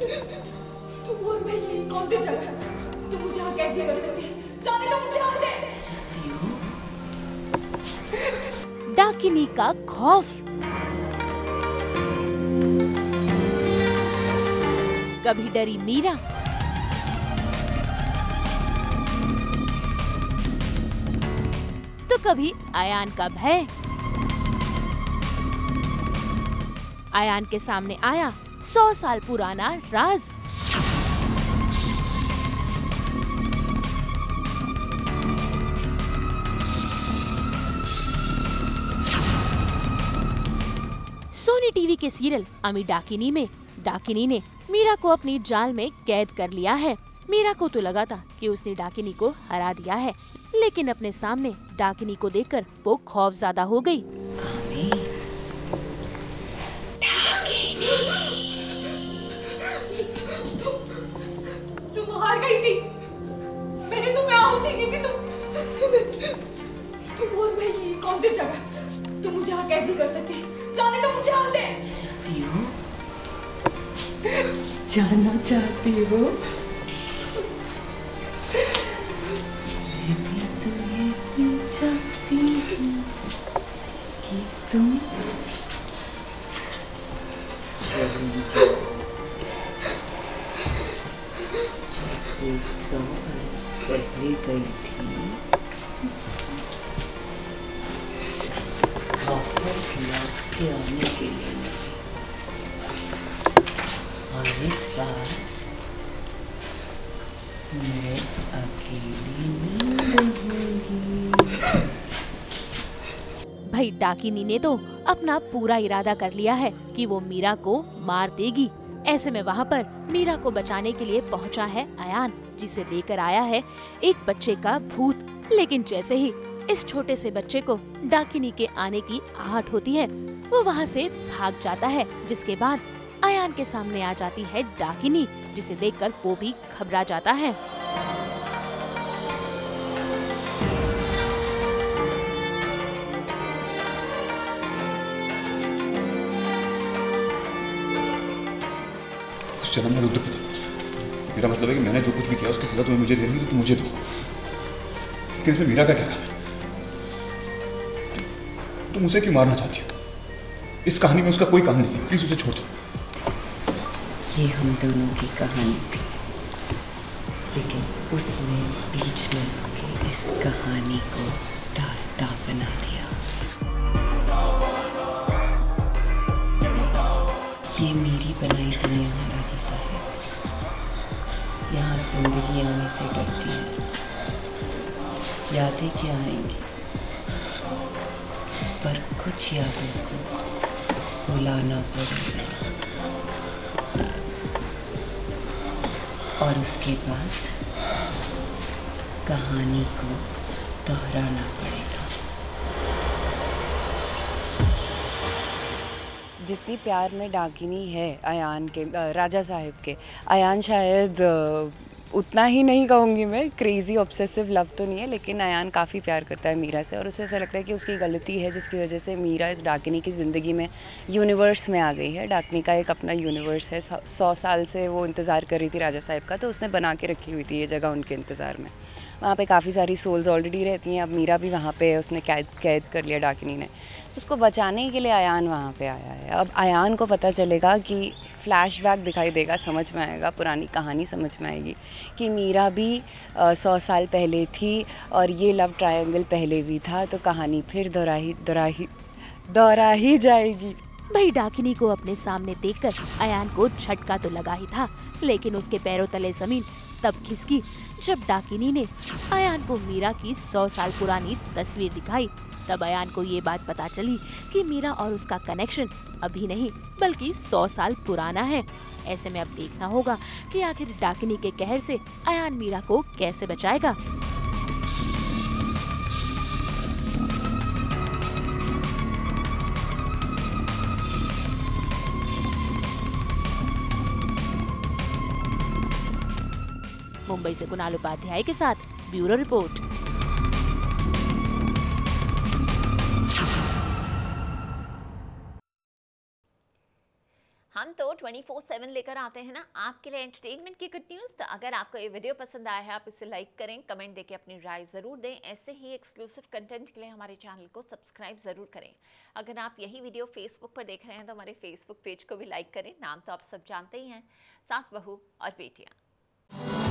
तुम और मैं यही कौन सी जगह है? तुम मुझे यहाँ कैद नहीं कर सकती। जाने दो मुझे यहाँ से। डाकिनी का खौफ। कभी डरी मीरा, तो कभी अयान का भय। अयान के सामने आया 100 साल पुराना राज। सोनी टीवी के सीरियल अमी डाकिनी में डाकिनी ने मीरा को अपनी जाल में कैद कर लिया है। मीरा को तो लगा था कि उसने डाकिनी को हरा दिया है, लेकिन अपने सामने डाकिनी को देखकर वो खौफज़दा हो गई। तुम हार गई थी। मैंने तुम्हें आहुति दी थी। तुम और मैं यही कौन सी जगह? तुम मुझे यहाँ कैद नहीं कर सकती। जाने दो मुझे यहाँ से। चाहती हो? जाना चाहती हो? मैं भी तुम्हें ही चाहती हूँ कि तुम चली जाओ, जैसे 100 बरस पहले गई थी। वापस लौट के आने के लिए, और इस बार मैं अकेली नहीं रहूंगी। भाई डाकिनी ने तो अपना पूरा इरादा कर लिया है कि वो मीरा को मार देगी। ऐसे में वहाँ पर मीरा को बचाने के लिए पहुँचा है अयान, जिसे लेकर आया है एक बच्चे का भूत। लेकिन जैसे ही इस छोटे से बच्चे को डाकिनी के आने की आहट होती है, वो वहाँ से भाग जाता है। जिसके बाद अयान के सामने आ जाती है डाकिनी, जिसे देखकर वो भी घबरा जाता है। उस जन्म में रुद्र पिता। मेरा मतलब है कि मैंने जो कुछ भी किया उसकी सजा तुम्हें मुझे देनी है तो तुम मुझे दो। लेकिन इसमें मीरा का क्या काम है? तुम उसे क्यों मारना चाहती हो? इस कहानी में उसका कोई काम नहीं है, प्लीज उसे छोड़ दो। ये हम दोनों की कहानी थी, लेकिन उसने बीच में आके इस कहानी को दास्तां बना दिया। ये मेरी बनाई दुनिया है राजा साहब। यहाँ जिंदगी आने से डरती है, यादें क्या आएंगी, पर कुछ यादों को भुलाना पड़ेगा, और उसके बाद कहानी को दोहराना पड़ेगा। जितनी प्यार में डाकिनी है अयान के, राजा साहब के, अयान शायद उतना ही नहीं कहूँगी मैं, क्रेज़ी ऑब्सेसिव लव तो नहीं है, लेकिन अयान काफ़ी प्यार करता है मीरा से, और उसे ऐसा लगता है कि उसकी गलती है जिसकी वजह से मीरा इस डाकिनी की ज़िंदगी में, यूनिवर्स में आ गई है। डाकिनी का एक अपना यूनिवर्स है। 100 साल से वो इंतज़ार कर रही थी राजा साहब का, तो उसने बना के रखी हुई थी ये जगह उनके इंतज़ार में। वहाँ पे काफ़ी सारी सोल्स ऑलरेडी रहती हैं। अब मीरा भी वहाँ पे उसने कैद कर लिया डाकिनी ने। उसको बचाने के लिए अयान वहाँ पे आया है। अब अयान को पता चलेगा कि फ्लैशबैक दिखाई देगा, समझ में आएगा, पुरानी कहानी समझ में आएगी कि मीरा भी 100 साल पहले थी और ये लव ट्रायंगल पहले भी था, तो कहानी फिर दोहरा ही जाएगी। भाई डाकिनी को अपने सामने देखकर अयान को झटका तो लगा ही था, लेकिन उसके पैरों तले जमीन तब खिसकी जब डाकिनी ने अयान को मीरा की 100 साल पुरानी तस्वीर दिखाई। तब अयान को ये बात पता चली कि मीरा और उसका कनेक्शन अभी नहीं बल्कि 100 साल पुराना है। ऐसे में अब देखना होगा कि आखिर डाकिनी के कहर से अयान मीरा को कैसे बचाएगा। मुंबई से कुणाल उपाध्याय के साथ ब्यूरो रिपोर्ट। हम तो 24/7 लेकर आते हैं ना आपके लिए एंटरटेनमेंट की गुड न्यूज़। तो अगर आपको ये वीडियो पसंद आया है आप इसे लाइक करें, कमेंट देके अपनी राय ज़रूर दें। ऐसे ही एक्सक्लूसिव कंटेंट के लिए हमारे चैनल को सब्सक्राइब ज़रूर करें। अगर आप यही वीडियो फेसबुक पर देख रहे हैं तो हमारे फेसबुक पेज को भी लाइक करें। नाम तो आप सब जानते ही हैं, सास बहू और बेटियाँ।